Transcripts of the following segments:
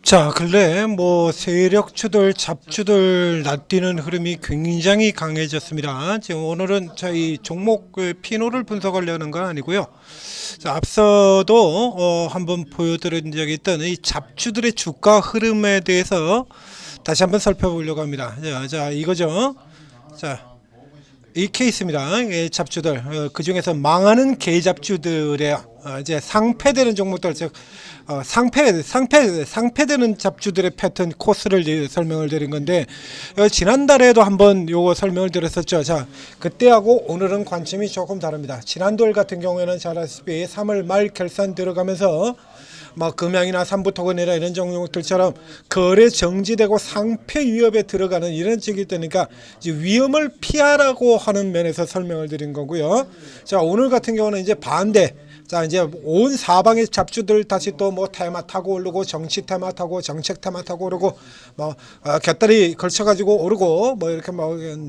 자, 근래 세력주들, 잡주들 날뛰는 흐름이 굉장히 강해졌습니다. 지금 오늘은 저희 종목 피노를 분석하려는 건 아니고요. 자, 앞서도 한번 보여드린 적이 있던 이 잡주들의 주가 흐름에 대해서 다시 한번 살펴보려고 합니다. 자, 이거죠. 자, 이 케이스입니다. 이 잡주들 그 중에서 망하는 개잡주들의 이제 상패되는 종목들, 즉 상패되는 잡주들의 패턴 코스를 설명을 드린 건데, 지난달에도 한번 요거 설명을 드렸었죠. 자, 그때하고 오늘은 관점이 조금 다릅니다. 지난달 같은 경우에는 잘 아시다시피 3월 말 결산 들어가면서 금양이나 삼부토건이나 이런 종목들처럼 거래 정지되고 상패 위협에 들어가는 이런 쪽이 되니까 이제 위험을 피하라고 하는 면에서 설명을 드린 거고요. 자, 오늘 같은 경우는 이제 반대. 자, 이제 온 사방의 잡주들 다시 또 테마 타고 오르고, 정치 테마 타고, 정책 테마 타고 오르고, 곁다리 걸쳐가지고 오르고, 이렇게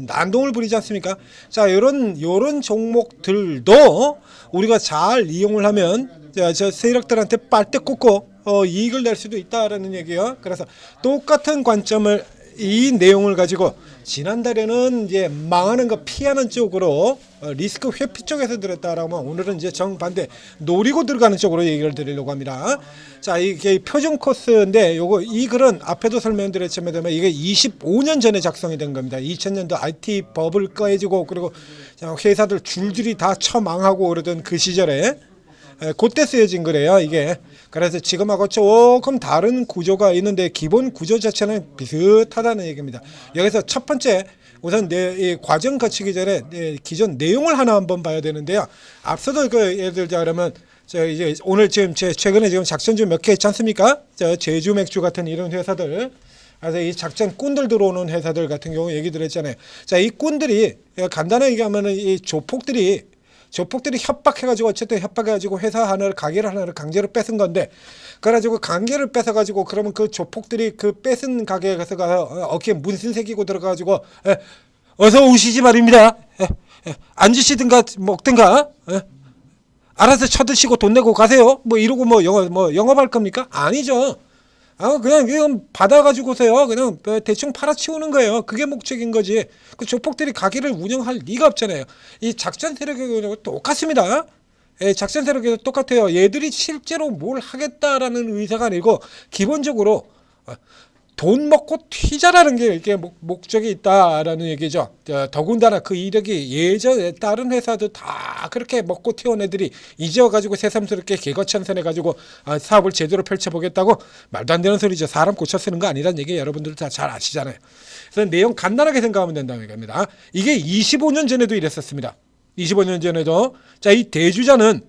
난동을 부리지 않습니까? 자, 요런 종목들도 우리가 잘 이용을 하면 저 세력들한테 빨대 꽂고 이익을 낼 수도 있다라는 얘기예요. 그래서 똑같은 관점을, 이 내용을 가지고 지난달에는 이제 망하는 거 피하는 쪽으로 리스크 회피 쪽에서 들었다라면, 오늘은 이제 정반대 노리고 들어가는 쪽으로 얘기를 드리려고 합니다. 자, 이게 표준 코스인데 이 글은 앞에도 설명드렸지만 이게 25년 전에 작성이 된 겁니다. 2000년도 IT 버블 꺼해지고, 그리고 회사들 줄줄이 다 처망하고 그러던 그 시절에 그때 쓰여진 거래요, 이게. 그래서 지금하고 조금 다른 구조가 있는데 기본 구조 자체는 비슷하다는 얘기입니다. 여기서 첫 번째, 우선 이 과정 거치기 전에 기존 내용을 하나 한번 봐야 되는데요. 앞서도 예를 들자 그러면 이제 오늘 지금 최근에 지금 작전주 몇 개 있지 않습니까? 제주 맥주 같은 이런 회사들. 그래서 이 작전 꾼들 들어오는 회사들 같은 경우 얘기 드렸잖아요. 자, 이 꾼들이 간단하게 얘기하면은 이 조폭들이 협박해가지고, 어쨌든 협박해가지고 회사 하나를, 가게를 하나를 강제로 뺏은 건데, 그래가지고 강제를 뺏어가지고, 그러면 그 조폭들이 그 뺏은 가게에 가서 어깨에 문신 새기고 들어가가지고, 어서 오시지 말입니다. 앉으시든가 먹든가, 알아서 쳐드시고 돈 내고 가세요. 이러고 영업할 겁니까? 아니죠. 그냥 받아가지고서요, 그냥 대충 팔아치우는 거예요. 그게 목적인 거지. 그 조폭들이 가게를 운영할 리가 없잖아요. 이 작전 세력이 똑같습니다. 작전 세력이 똑같아요. 얘들이 실제로 뭘 하겠다라는 의사가 아니고, 기본적으로 돈 먹고 튀자라는 게 이게 목적이 있다라는 얘기죠. 더군다나 그 이력이 예전에 다른 회사도 다 그렇게 먹고 튀어온 애들이 잊어가지고 새삼스럽게 개거천선해가지고 사업을 제대로 펼쳐보겠다고, 말도 안 되는 소리죠. 사람 고쳐 쓰는 거 아니라는 얘기 여러분들 다 잘 아시잖아요. 그래서 내용 간단하게 생각하면 된다는 얘기입니다. 이게 25년 전에도 이랬었습니다. 25년 전에도. 자, 이 대주자는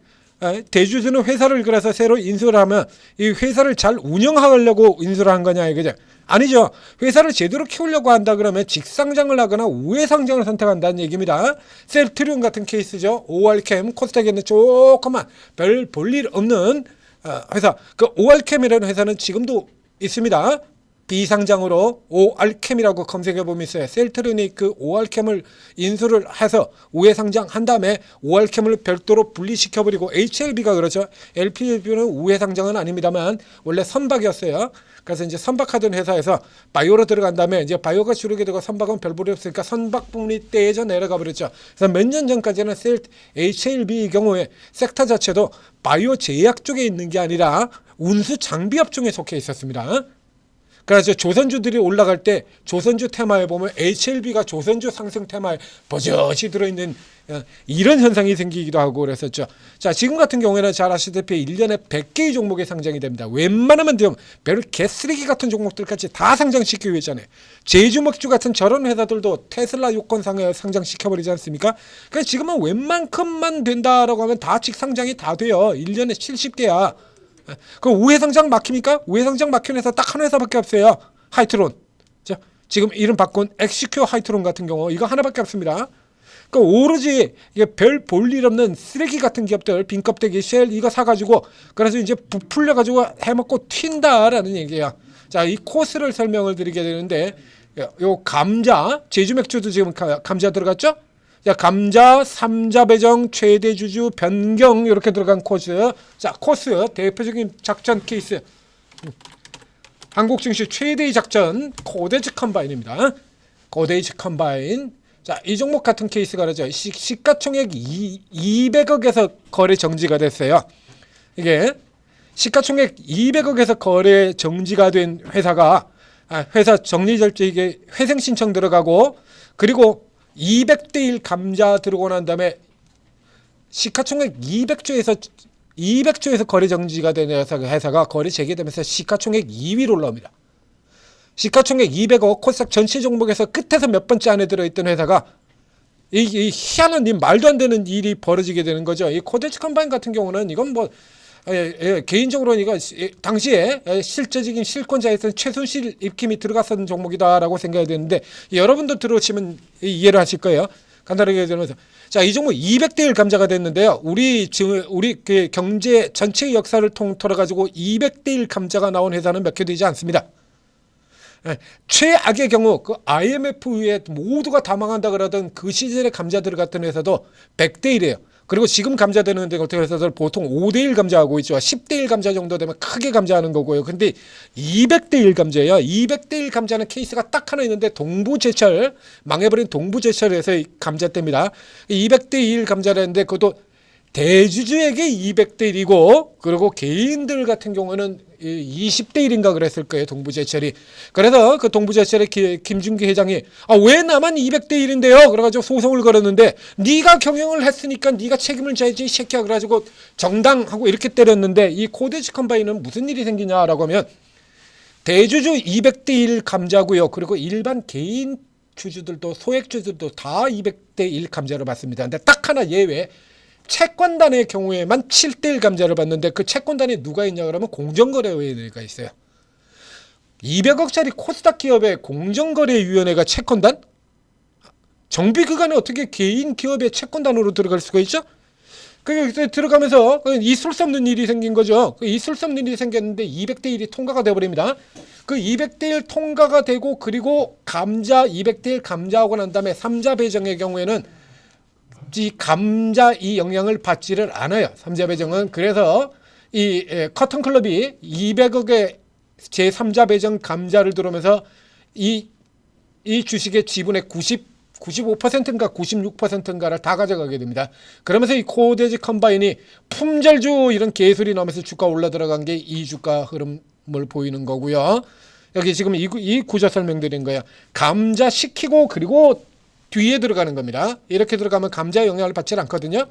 회사를 그래서 새로 인수를 하면 이 회사를 잘 운영하려고 인수를 한 거냐 이거죠. 아니죠. 회사를 제대로 키우려고 한다 그러면 직상장을 하거나 우회상장을 선택한다는 얘기입니다. 셀트리온 같은 케이스죠. OR캠, 코스닥에는 조그만 별 볼일 없는 회사. 그 OR캠이라는 회사는 지금도 있습니다. 비상장으로 OR캠이라고 검색해보면 있어요. 셀트리온이 그 OR캠을 인수를 해서 우회상장 한 다음에 OR캠을 별도로 분리시켜버리고, HLB가 그렇죠. LPB는 우회상장은 아닙니다만 원래 선박이었어요. 그래서 이제 선박하던 회사에서 바이오로 들어간 다음에 이제 바이오가 주력이 되고 선박은 별 볼이 없으니까 선박 분리 떼져 내려가 버렸죠. 그래서 몇 년 전까지는 HLB의 경우에 섹터 자체도 바이오 제약 쪽에 있는 게 아니라 운수 장비 업종에 속해 있었습니다. 그래서 조선주들이 올라갈 때 조선주 테마에 보면 HLB가 조선주 상승 테마에 버젓이 들어있는 이런 현상이 생기기도 하고 그랬었죠. 자, 지금 같은 경우에는 잘 아시다시피 1년에 100개의 종목이 상장이 됩니다. 웬만하면 별 개쓰레기 같은 종목들까지 다 상장시키고 있잖아요. 제주맥주 같은 저런 회사들도 테슬라 요건상에 상장시켜버리지 않습니까? 그러니까 지금은 웬만큼만 된다라고 하면 다 직상장이 다 돼요. 1년에 70개야. 그 우회상장 막힙니까? 우회상장 막힌 회사 딱 한 회사밖에 없어요. 하이트론. 자, 지금 이름 바꾼 엑시큐 하이트론 같은 경우 이거 하나밖에 없습니다. 그 오로지 이게 별 볼 일 없는 쓰레기 같은 기업들, 빈껍데기 쉘 이거 사가지고 그래서 이제 부풀려가지고 해먹고 튄다라는 얘기야. 자, 이 코스를 설명을 드리게 되는데, 요 감자, 제주맥주도 지금 감자 들어갔죠? 자, 감자, 삼자 배정, 최대 주주 변경 이렇게 들어간 코스. 자, 코스 대표적인 작전 케이스. 한국 증시 최대의 작전 코데지 컴바인입니다. 코데지 컴바인. 자, 이 종목 같은 케이스가 그러죠. 시가총액 200억에서 거래 정지가 됐어요. 이게 시가총액 200억에서 거래 정지가 된 회사가 회사 정리절제 이게 회생 신청 들어가고 그리고 200대 1 감자 들어오고 난 다음에 시가총액 200조에서 거래 정지가 된 회사가 거래 재개되면서 시가총액 2위로 올라옵니다. 시가총액 200억 코스닥 전체 종목에서 끝에서 몇 번째 안에 들어있던 회사가 이 희한한 말도 안 되는 일이 벌어지게 되는 거죠. 이 코데지 컴바인 같은 경우는 이건 뭐 개인적으로는 이거 당시에 실제적인 실권자였던 최순실 입김이 들어갔었던 종목이다라고 생각이 되는데 여러분도 들어오시면 이해를 하실 거예요. 간단하게 들으면서 자, 이 종목 200대 1 감자가 됐는데요. 우리 그 경제 전체 역사를 통틀어 가지고 200대 1 감자가 나온 회사는 몇 개 되지 않습니다. 최악의 경우 그 IMF 후에 모두가 다 망한다 그러던 그 시절에 감자 들어갔던 회사도 100대 1이에요. 그리고 지금 감자되는 회사들 보통 5대 1 감자하고 있죠. 10대 1 감자 정도 되면 크게 감자하는 거고요. 근데 200대 1 감자예요. 200대 1 감자는 케이스가 딱 하나 있는데 동부제철 망해버린 동부제철에서 감자대입니다. 200대 1 감자라는데 그것도 대주주에게 200대 1이고 그리고 개인들 같은 경우는 20대 1인가 그랬을 거예요. 동부제철이. 그래서 그 동부제철의 김준기 회장이 왜 나만 200대 1인데요? 그래가지고 소송을 걸었는데 네가 경영을 했으니까 네가 책임을 져야지 이 새끼야. 그래가지고 정당하고 이렇게 때렸는데 이 코데지 컴바인은 무슨 일이 생기냐라고 하면 대주주 200대 1 감자고요. 그리고 일반 개인 주주들도 소액주주들도 다 200대 1 감자를 받습니다. 근데 딱 하나 예외. 채권단의 경우에만 7대 1 감자를 받는데 그 채권단에 누가 있냐 그러면 공정거래위원회가 있어요. 200억짜리 코스닥 기업의 공정거래위원회가 채권단? 정비기관에 어떻게 개인 기업의 채권단으로 들어갈 수가 있죠? 그래서 들어가면서 있을 수 없는 일이 생긴 거죠. 있을 수 없는 일이 생겼는데 200대 1이 통과가 되어버립니다. 그 200대 1 통과가 되고 그리고 감자 200대 1 감자하고 난 다음에 3자 배정의 경우에는 이 감자 이 영향을 받지를 않아요. 3자 배정은. 그래서 이 커튼클럽이 200억의 제3자 배정 감자를 들어오면서 이 주식의 지분의 95%인가 96%인가를 다 가져가게 됩니다. 그러면서 이 코데지 컴바인이 품절주 이런 개소리 나오면서 주가 올라 들어간 게 이 주가 흐름을 보이는 거고요. 여기 지금 이 구조 설명드린 거예요. 감자 시키고 그리고 뒤에 들어가는 겁니다. 이렇게 들어가면 감자 영향을 받지 않거든요.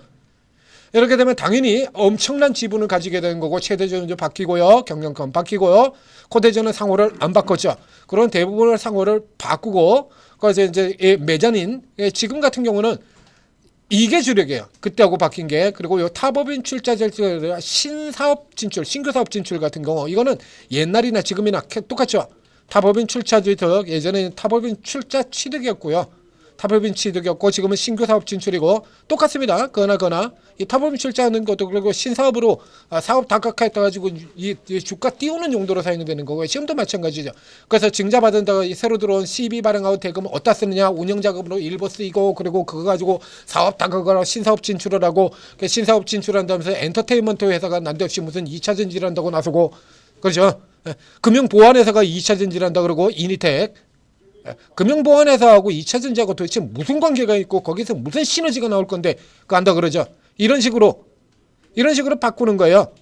이렇게 되면 당연히 엄청난 지분을 가지게 되는 거고 최대주는 바뀌고요. 경영권 바뀌고요. 코데지는 상호를 안 바꿨죠. 그런 대부분의 상호를 바꾸고 그래서 이제 매장인 지금 같은 경우는 이게 주력이에요. 그때하고 바뀐 게. 그리고 요 타법인 출자 신사업 진출, 신규 사업 진출 같은 경우 이거는 옛날이나 지금이나 똑같죠. 타법인 출자주도 예전에는 타법인 출자 취득이었고요. 타법인 취득이었고 지금은 신규 사업 진출이고 똑같습니다. 그러나 이 타법인 출자하는 것도 그리고 신사업으로 사업 다각화했다 가지고 이 주가 띄우는 용도로 사용되는 거고요. 지금도 마찬가지죠. 그래서 증자 받은다고 새로 들어온 CB 발행하고 대금을 어디다 쓰느냐 운영 자금으로 일부 쓰이고 그리고 그거 가지고 사업 다각화로 신사업 진출을 하고 신사업 진출한다면서 엔터테인먼트 회사가 난데없이 무슨 2차 전지를 한다고 나서고 그렇죠. 금융보안회사가 2차 전지를 한다 그러고 이니텍 금융보안회사하고 2차 전지하고 도대체 무슨 관계가 있고 거기서 무슨 시너지가 나올 건데 그거 한다 그러죠. 이런 식으로 바꾸는 거예요.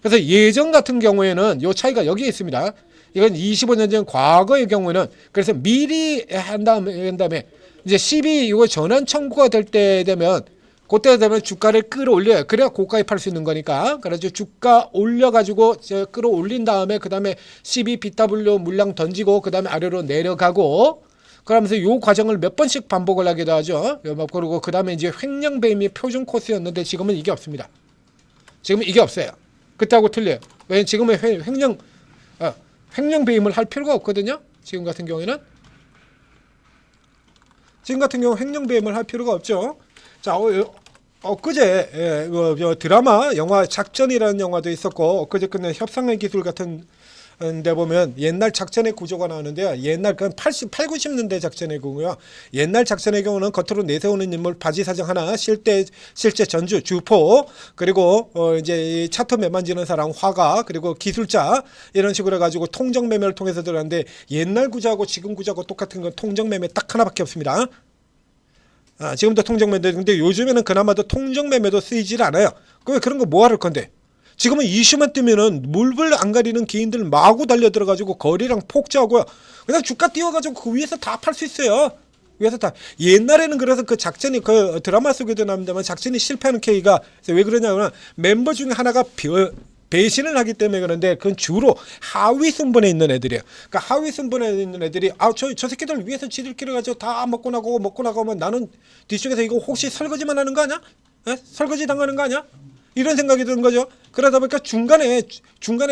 그래서 예전 같은 경우에는 요 차이가 여기에 있습니다. 이건 25년 전 과거의 경우에는 그래서 미리 한 다음에 이제 12 이거 전환 청구가 될 때 되면 그때 되면 주가를 끌어올려요. 그래야 고가에 팔 수 있는 거니까. 그래서 주가 올려가지고 끌어올린 다음에 그 다음에 CBBW 물량 던지고 그 다음에 아래로 내려가고 그러면서 요 과정을 몇 번씩 반복을 하기도 하죠. 그리고 그 다음에 이제 횡령 배임이 표준 코스였는데 지금은 이게 없습니다. 지금은 이게 없어요. 그때하고 틀려요. 왜냐면 지금은 횡령 배임을 할 필요가 없거든요. 지금 같은 경우 횡령 배임을 할 필요가 없죠. 자, 엊그제 드라마 영화 작전이라는 영화도 있었고 엊그제 끝낸 협상의 기술 같은 데 보면 옛날 작전의 구조가 나오는데요. 옛날 그 80, 90년대 작전의 경우요. 옛날 작전의 경우는 겉으로 내세우는 인물 바지 사정 하나, 실제 전주 주포, 그리고 이제 차트 매 만지는 사람 화가, 그리고 기술자 이런 식으로 해 가지고 통정 매매를 통해서 들어갔는데 옛날 구조하고 지금 구조하고 똑같은 건 통정 매매 딱 하나밖에 없습니다. 지금도 통정 매매인데 요즘에는 그나마도 통정 매매도 쓰이질 않아요. 그런 거 뭐 할 건데? 지금은 이슈만 뜨면은 물불 안 가리는 개인들 마구 달려 들어가지고 거리랑 폭주하고요. 그냥 주가 띄워가지고 그 위에서 다 팔 수 있어요. 위에서 다. 옛날에는 그래서 그 작전이 그 드라마 속에도 나옵니다만 작전이 실패하는 케이가 왜 그러냐면 멤버 중에 하나가 배신을 하기 때문에 그런데 그건 주로 하위 순번에 있는 애들이에요. 그러니까 하위 순번에 있는 애들이 저 새끼들 위에서 지들끼리 가지고 다 먹고 나가면 나는 뒤쪽에서 이거 혹시 설거지만 하는 거 아니야? 에? 설거지 당하는 거 아니야? 이런 생각이 드는 거죠. 그러다 보니까 중간에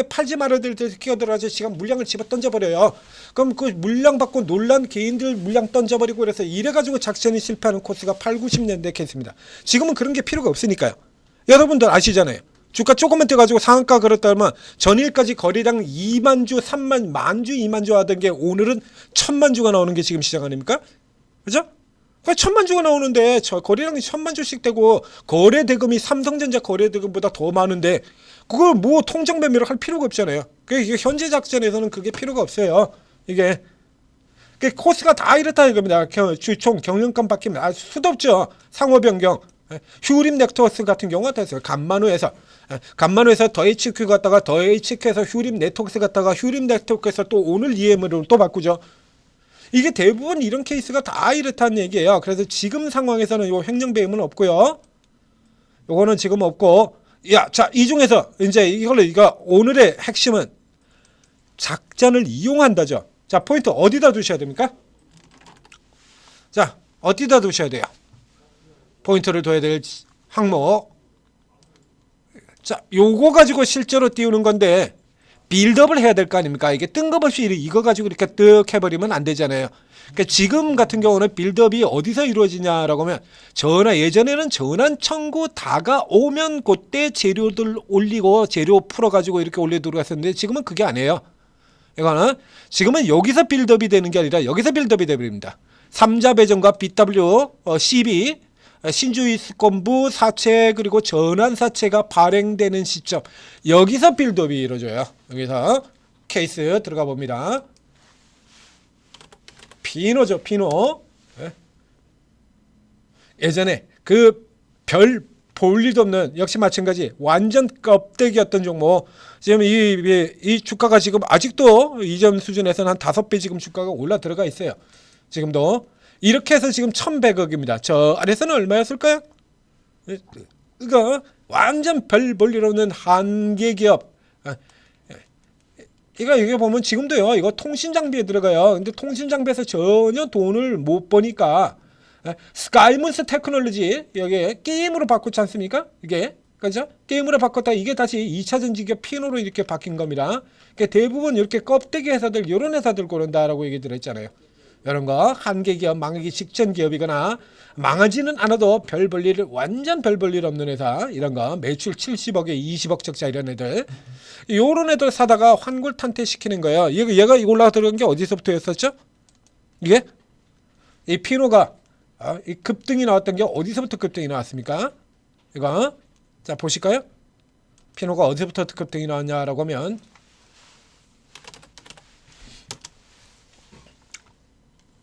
팔지 말아야 될 때 끼어들어가지고 시간 물량을 집어 던져버려요. 그럼 그 물량 받고 놀란 개인들 물량 던져버리고 그래서 이래가지고 작전이 실패하는 코스가 8, 90년대 케이스입니다. 지금은 그런 게 필요가 없으니까요. 여러분들 아시잖아요. 주가 조금만 뛰어가지고 상한가 그랬다면 전일까지 거리당 2만 주, 3만, 만주, 2만 주 하던 게 오늘은 1000만 주가 나오는 게 지금 시장 아닙니까? 그죠? 1000만 주가 나오는데 저 거래량이 1000만 주씩 되고 거래 대금이 삼성전자 거래 대금보다 더 많은데 그걸 뭐 통정 매매를 할 필요가 없잖아요. 이게 현재 작전에서는 그게 필요가 없어요. 이게 코스가 다 이렇다 이겁니다. 주총 경영권 바뀌면 수도 없죠. 상호 변경. 휴림 네트워크 같은 경우가 됐어요. 간만우에서 더 HQ 갔다가 더 HQ에서 휴림 네트워크 갔다가 휴림 네트워크에서 또 오늘 EM으로 또 바꾸죠. 이게 대부분 이런 케이스가 다 이렇다는 얘기예요. 그래서 지금 상황에서는 요 횡령 배임은 없고요. 요거는 지금 없고, 자, 이 중에서 이제 이거 오늘의 핵심은 작전을 이용한다죠. 자, 포인트 어디다 두셔야 됩니까? 자, 어디다 두셔야 돼요? 포인트를 둬야 될 항목. 자, 요거 가지고 실제로 띄우는 건데 빌드업을 해야 될 거 아닙니까? 이게 뜬금없이 이거 가지고 이렇게 뜩 해버리면 안 되잖아요. 그러니까 지금 같은 경우는 빌드업이 어디서 이루어지냐라고 하면 예전에는 전환 청구 다가오면 그때 재료들 올리고 재료 풀어가지고 이렇게 올려두고 갔었는데 지금은 그게 아니에요. 이거는 지금은 여기서 빌드업이 되는 게 아니라 여기서 빌드업이 되버립니다. 3자 배정과 BW, CB, 신주이권부 사채 그리고 전환 사채가 발행되는 시점 여기서 빌드업이 이루어져요. 여기서 케이스 들어가 봅니다. 피노죠, 피노. 예전에 그 별 볼 일도 없는 역시 마찬가지 완전 껍데기였던 종목 지금 이 주가가 지금 아직도 이전 수준에서는 한 5배 지금 주가가 올라 들어가 있어요. 지금도 이렇게 해서 지금 1100억입니다. 저 아래서는 얼마였을까요? 그러니까 완전 별 볼 일 없는 한계 기업. 이게 보면 지금도요. 이거 통신 장비에 들어가요. 근데 통신 장비에서 전혀 돈을 못 버니까 스카이문스 테크놀로지 여기 게임으로 바꿨지 않습니까? 이게 그죠? 게임으로 바꿨다 이게 다시 2차 전지기업 피노로 이렇게 바뀐 겁니다. 그러니까 대부분 이렇게 껍데기 회사들 이런 회사들 고른다라고 얘기 들었잖아요. 이런 거 한계 기업 망하기 직전 기업이거나 망하지는 않아도 별 볼 일 완전 별 볼 일 없는 회사 이런 거 매출 70억에 20억 적자 이런 애들 요런 애들 사다가 환골탄퇴 시키는 거예요. 얘가 올라가 들어간 게 어디서부터였었죠? 이게 이 피노가 이 급등이 나왔던 게 어디서부터 급등이 나왔습니까? 이거 자 보실까요? 피노가 어디서부터 급등이 나왔냐라고 하면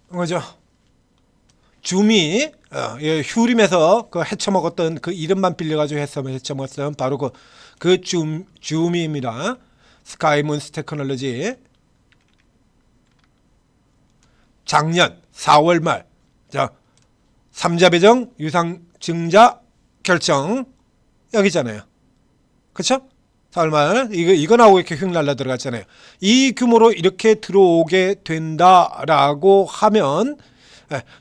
그죠? 줌이 휴림에서 그 헤쳐먹었던 그 이름만 빌려가지고 헤쳐먹었던 바로 그 줌이입니다. 스카이문스 테크놀로지 작년 4월 말 자 3자 배정 유상 증자 결정 여기잖아요. 그렇죠? 4월 말 이거 나오고 이렇게 휙 날라 들어갔잖아요. 이 규모로 이렇게 들어오게 된다라고 하면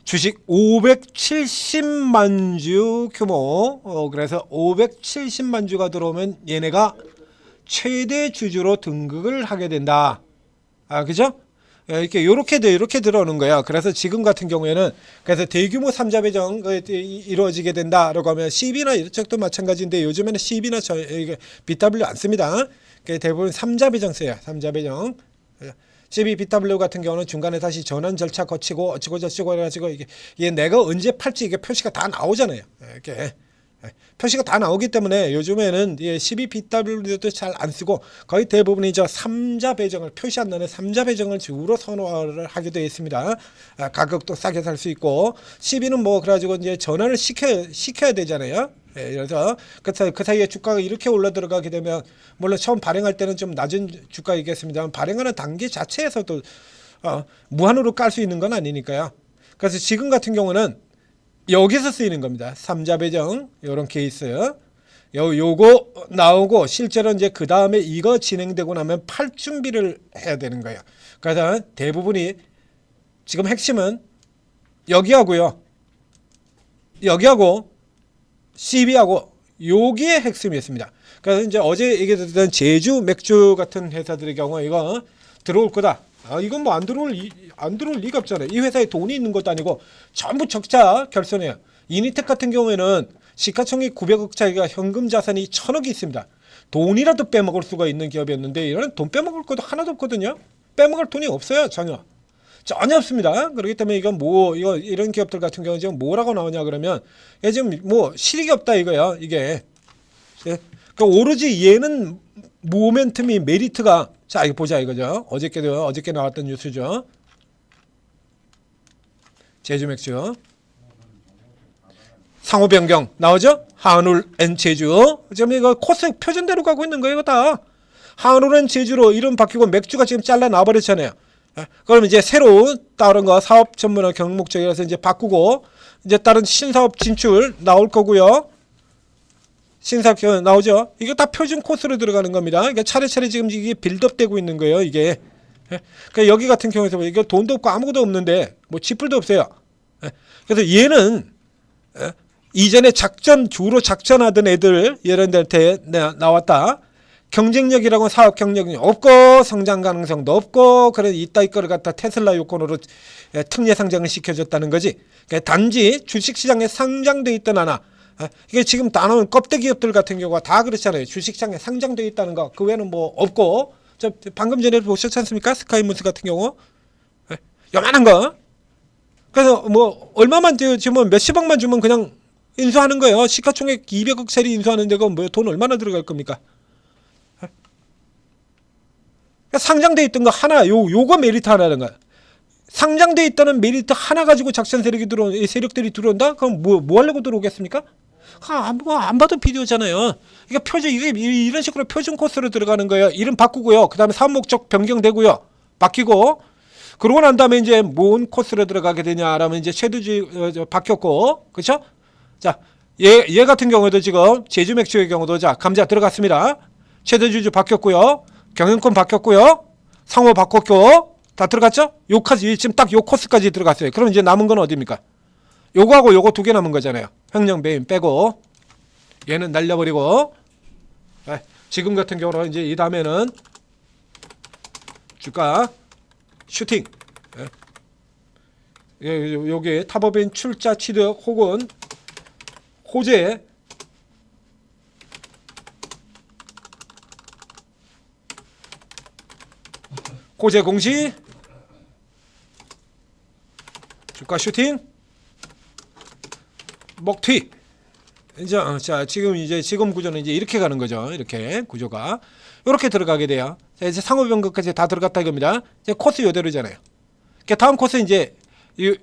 주식 570만 주 규모 그래서 570만 주가 들어오면 얘네가 최대 주주로 등극을 하게 된다. 그죠? 이렇게 들어오는 거야. 그래서 지금 같은 경우에는 그래서 대규모 3자 배정 이루어지게 된다라고 하면 CB나 이쪽도 마찬가지인데 요즘에는 CB나 BW 안 씁니다. 대부분 3자 배정 써요. 3자 배정. CBBW 같은 경우는 중간에 다시 전환 절차 거치고 어찌고 저찌고 해가지고 이게 내가 언제 팔지 이게 표시가 다 나오잖아요. 이렇게 표시가 다 나오기 때문에 요즘에는 CBBW도 잘 안 쓰고 거의 대부분이 저 3자 배정을 표시한다는 3자 배정을 주로 선호를 하게 되어 있습니다. 가격도 싸게 살 수 있고 CB는 뭐 그래가지고 이제 전환을 시켜야 되잖아요. 그래서 그 사이에 주가가 이렇게 올라 들어가게 되면 물론 처음 발행할 때는 좀 낮은 주가이겠습니다만 발행하는 단계 자체에서도 무한으로 깔 수 있는 건 아니니까요. 그래서 지금 같은 경우는 여기서 쓰이는 겁니다. 3자 배정 이런 케이스 요거 나오고 실제로 이제 그 다음에 이거 진행되고 나면 팔 준비를 해야 되는 거예요. 그래서 대부분이 지금 핵심은 여기하고요. 여기하고 CB하고 여기에 핵심이었습니다. 그래서 이제 어제 얘기했던 제주 맥주 같은 회사들의 경우 이거 들어올 거다. 이건 뭐 안 들어올 리가 없잖아요. 이 회사에 돈이 있는 것도 아니고 전부 적자 결손이에요. 이니텍 같은 경우에는 시가총액 900억 차이가 현금 자산이 1000억이 있습니다. 돈이라도 빼먹을 수가 있는 기업이었는데 이런 돈 빼먹을 것도 하나도 없거든요. 빼먹을 돈이 없어요. 전혀 없습니다. 그렇기 때문에 이건 이런 기업들 같은 경우는 지금 뭐라고 나오냐 그러면 지금 뭐 실익이 없다 이거야. 이게 그러니까 오로지 얘는 모멘텀이 메리트가 자 이거 보자 이거죠. 어저께 나왔던 뉴스죠. 제주맥주 상호 변경 나오죠. 한울 앤 제주 지금 이거 코스 표준대로 가고 있는 거예요. 이거 다 한울 앤 제주로 이름 바뀌고 맥주가 지금 잘라 나버렸잖아요. 그러면 이제 새로운 다른 거 사업 전문화 경목적이라서 이제 바꾸고 이제 다른 신사업 진출 나올 거고요. 신사업 나오죠. 이게 다 표준 코스로 들어가는 겁니다. 그러니까 차례차례 지금 이게 빌드업되고 있는 거예요. 이게. 그러니까 여기 같은 경우에서 이거 돈도 없고 아무것도 없는데 뭐 지풀도 없어요. 그래서 얘는 이전에 주로 작전하던 애들 이런 데한테 나왔다. 경쟁력이라고 사업 경쟁력이 없고 성장 가능성도 없고 그런 이따위 거를 갖다 테슬라 요건으로 특례 상장을 시켜줬다는 거지. 그러니까 단지 주식시장에 상장돼 있던 하나. 이게 지금 다 나오는 껍데기 기업들 같은 경우가 다 그렇잖아요. 주식시장에 상장돼 있다는 거. 그 외에는 뭐 없고. 방금 전에 보셨지 않습니까? 스카이문스 같은 경우. 요만한 거. 그래서 뭐 얼마만 주면 몇십억만 주면 그냥 인수하는 거예요. 시가총액 200억짜리 인수하는 데가 뭐 돈 얼마나 들어갈 겁니까? 상장돼 있던 거 하나 요거 메리트 하나라는 거야. 상장돼 있다는 메리트 하나 가지고 작전 세력들이 들어온다? 그럼 뭐 하려고 들어오겠습니까? 안 봐도 비디오잖아요. 이게 이런 식으로 표준 코스로 들어가는 거예요. 이름 바꾸고요. 그다음에 사업 목적 변경되고요. 바뀌고 그러고 난 다음에 이제 뭔 코스로 들어가게 되냐라면 이제 최두지 바뀌었고, 그렇죠? 자, 얘 같은 경우도 지금 제주 맥주의 경우도 자 감자 들어갔습니다. 최대주주 바뀌었고요. 경영권 바뀌었고요. 상호 바꿨고 다 들어갔죠? 지금 딱 요 코스까지 들어갔어요. 그럼 이제 남은 건 어디입니까? 요거하고 요거 두 개 남은 거잖아요. 횡령 배임 빼고 얘는 날려버리고 지금 같은 경우는 이제 이 다음에는 주가 슈팅 요게 탑업인 출자 취득 혹은 호재 공시 주가 슈팅 먹튀 이제 자 지금 구조는 이제 이렇게 가는 거죠. 이렇게 구조가 이렇게 들어가게 돼요. 자, 이제 상호 변경까지 다 들어갔다 이겁니다. 이제 코스 요대로잖아요. 그러니까 다음 코스 이제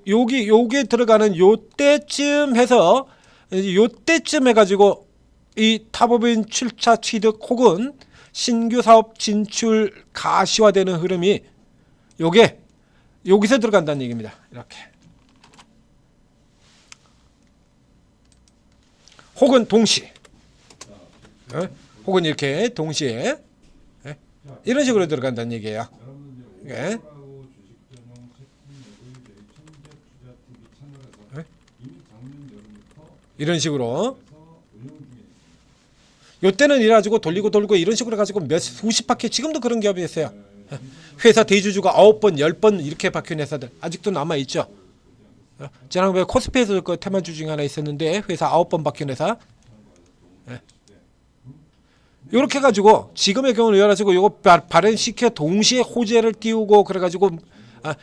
요게 들어가는 요때쯤 해서 요때쯤 해가지고 이 탑업인 출차 취득 혹은 신규 사업 진출 가시화되는 흐름이 요게 여기서 들어간다는 얘기입니다. 이렇게 혹은 동시에 혹은 이렇게 동시에 이런 식으로 들어간다는 얘기예요. 이런 식으로 요때는 이래가지고 돌리고 이런 식으로 가지고 수십 바퀴 지금도 그런 기업이 있어요. 회사 대주주가 9번 10번 이렇게 바뀐 회사들 아직도 남아있죠. 지난번에 코스피에서 그 테마주 중에 하나 있었는데 회사 9번 바뀐 회사 요렇게 가지고 지금의 경우는 열어가지고 요거 발행시켜 동시에 호재를 띄우고 그래가지고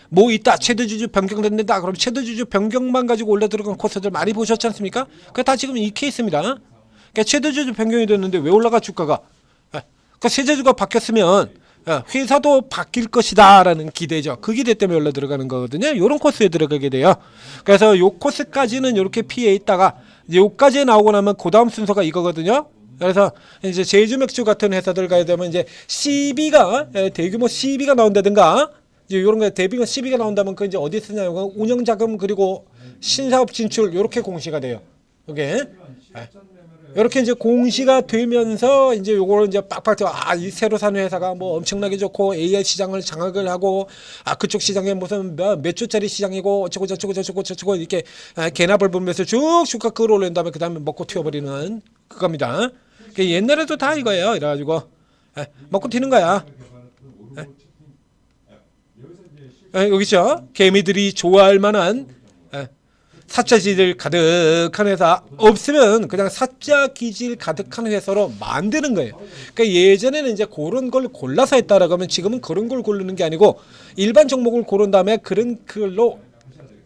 뭐 있다 최대주주 변경된다 그럼 최대주주 변경만 가지고 올려 들어간 코스들 많이 보셨지 않습니까? 그게 다 지금 이 케이스입니다. 그러니까 최대주주 변경이 됐는데 왜 올라가 주가가? 그러니까 세대주가 바뀌었으면 회사도 바뀔 것이다라는 기대죠. 그 기대 때문에 올라 들어가는 거거든요. 이런 코스에 들어가게 돼요. 그래서 요 코스까지는 이렇게 피해 있다가 이제 요까지 나오고 나면 그 다음 순서가 이거거든요. 그래서 이제 제주 맥주 같은 회사들 가야 되면 이제 CB가 대규모 CB가 나온다든가 이제 이런 거 대규모 CB가 나온다면 그 이제 어디 쓰냐면 운영 자금 그리고 신사업 진출 이렇게 공시가 돼요. 이게 이렇게 이제 공시가 되면서 이제 요거를 이제 빡빡 이 새로 사는 회사가 뭐 엄청나게 좋고 AI 시장을 장악을 하고 그쪽 시장에 무슨 몇 조짜리 시장이고 어쩌고 저쩌고 이렇게 개납을 보면서 쭉 주가 끌어올린 다음에 그 다음에 먹고 튀어버리는 그겁니다. 옛날에도 다 이거예요. 이래가지고 먹고 튀는 거야. 여기 있죠. 개미들이 좋아할 만한 사짜 기질 가득한 회사 없으면 그냥 사짜 기질 가득한 회사로 만드는 거예요. 그러니까 예전에는 이제 그런 걸 골라서 했다라고 하면 지금은 그런 걸 고르는 게 아니고 일반 종목을 고른 다음에 그런 걸로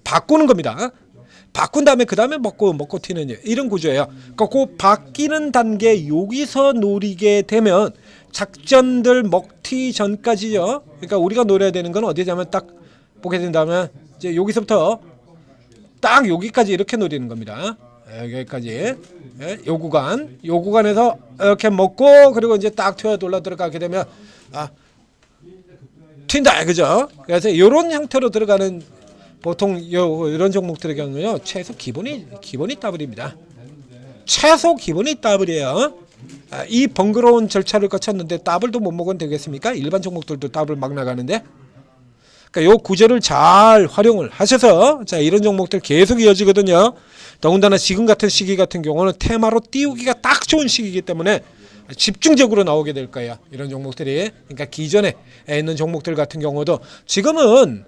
바꾸는 겁니다. 바꾼 다음에 그 다음에 먹고 튀는 이런 구조예요. 그러니까 그 바뀌는 단계 여기서 노리게 되면 작전들 먹튀 전까지요. 그러니까 우리가 노려야 되는 건 어디냐면 딱 보게 된다면 이제 여기서부터 딱 여기까지 이렇게 노리는 겁니다. 여기까지 요 구간에서 이렇게 먹고 그리고 이제 딱 튀어 올라 들어가게 되면 튄다 그죠? 그래서 이런 형태로 들어가는 보통 이런 종목들의 경우는요 최소 기본이 더블입니다. 최소 기본이 더블이에요. 이 번거로운 절차를 거쳤는데 더블도 못 먹으면 되겠습니까? 일반 종목들도 더블 막 나가는데. 그러니까 요 구조를 잘 활용을 하셔서 자 이런 종목들 계속 이어지거든요. 더군다나 지금 같은 시기 같은 경우는 테마로 띄우기가 딱 좋은 시기이기 때문에 집중적으로 나오게 될 거예요. 이런 종목들이. 그러니까 기존에 있는 종목들 같은 경우도 지금은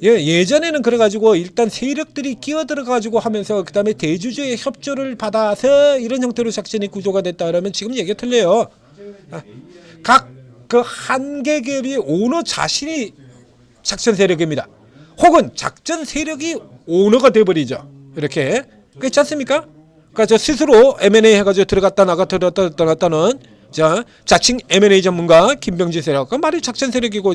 예전에는 그래가지고 일단 세력들이 끼어들어가지고 하면서 그 다음에 대주주의 협조를 받아서 이런 형태로 작전이 구조가 됐다 그러면 지금 얘기가 틀려요. 각 그 한 개 기업이 오너 자신이 작전 세력입니다. 혹은 작전 세력이 오너가 돼버리죠. 이렇게 그렇지 않습니까? 그러니까 저 스스로 M&A 해가지고 들어갔다 나갔다는 자칭 M&A 전문가 김병지 세력 그 말이 작전 세력이고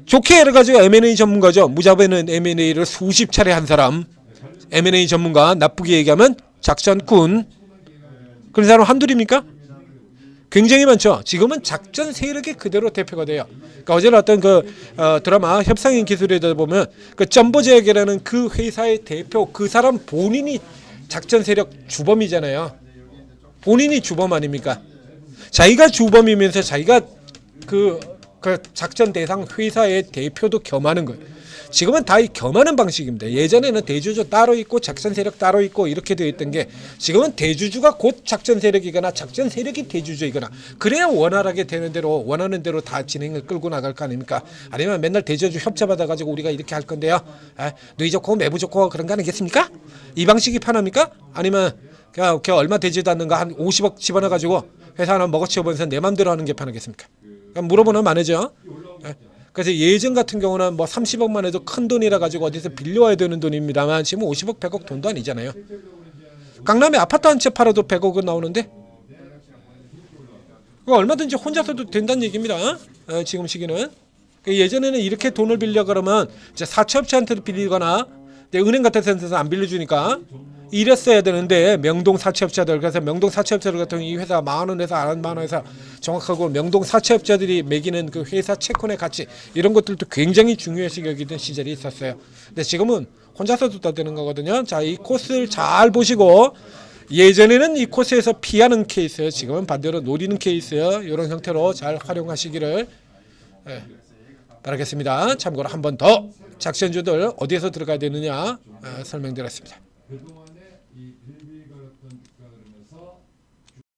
좋게 해가지고 M&A 전문가죠. 무자본은 M&A를 수십 차례 한 사람 M&A 전문가 나쁘게 얘기하면 작전꾼 그런 사람 한둘입니까? 굉장히 많죠. 지금은 작전 세력이 그대로 대표가 돼요. 그러니까 어제 나왔던 드라마 협상인 기술에다 보면 그 점보제약이라는 그 회사의 대표 그 사람 본인이 작전 세력 주범이잖아요. 본인이 주범 아닙니까? 자기가 주범이면서 자기가 그 작전 대상 회사의 대표도 겸하는 거예요. 지금은 다 겸하는 방식입니다. 예전에는 대주주 따로 있고 작전 세력 따로 있고 이렇게 되어 있던 게 지금은 대주주가 곧 작전 세력이거나 작전 세력이 대주주이거나 그래야 원활하게 되는 대로 원하는 대로 다 진행을 끌고 나갈 거 아닙니까? 아니면 맨날 대주주 협조 받아가지고 우리가 이렇게 할 건데요. 누이 좋고 매부 좋고 그런 거 아니겠습니까? 이 방식이 편합니까? 아니면 그냥 얼마 되지도 않는 거 한 50억 집어넣어가지고 회사 하나 먹어치워보면서 내 맘대로 하는 게 편하겠습니까? 물어보면 많으죠. 그래서 예전 같은 경우는 뭐 30억만 해도 큰 돈이라 가지고 어디서 빌려와야 되는 돈입니다만 지금 50억 100억 돈도 아니잖아요. 강남에 아파트 한 채 팔아도 100억은 나오는데 그거 얼마든지 혼자서도 된다는 얘기입니다. 지금 시기는. 예전에는 이렇게 돈을 빌려 그러면 이제 사채업체한테 빌리거나 은행 같은 데서 안 빌려주니까 이랬어야 되는데 명동 사채업자들 그래서 명동 사채업자들 같은 이 회사 만원 회사 안 만원 회사 정확하고 명동 사채업자들이 매기는 그 회사 채권의 가치 이런 것들도 굉장히 중요시 여기던 시절이 있었어요. 근데 지금은 혼자서도 다 되는 거거든요. 자, 이 코스를 잘 보시고 예전에는 이 코스에서 피하는 케이스 지금은 반대로 노리는 케이스 이런 형태로 잘 활용하시기를 바라겠습니다. 참고로 한 번 더 작전주들 어디에서 들어가야 되느냐 설명드렸습니다.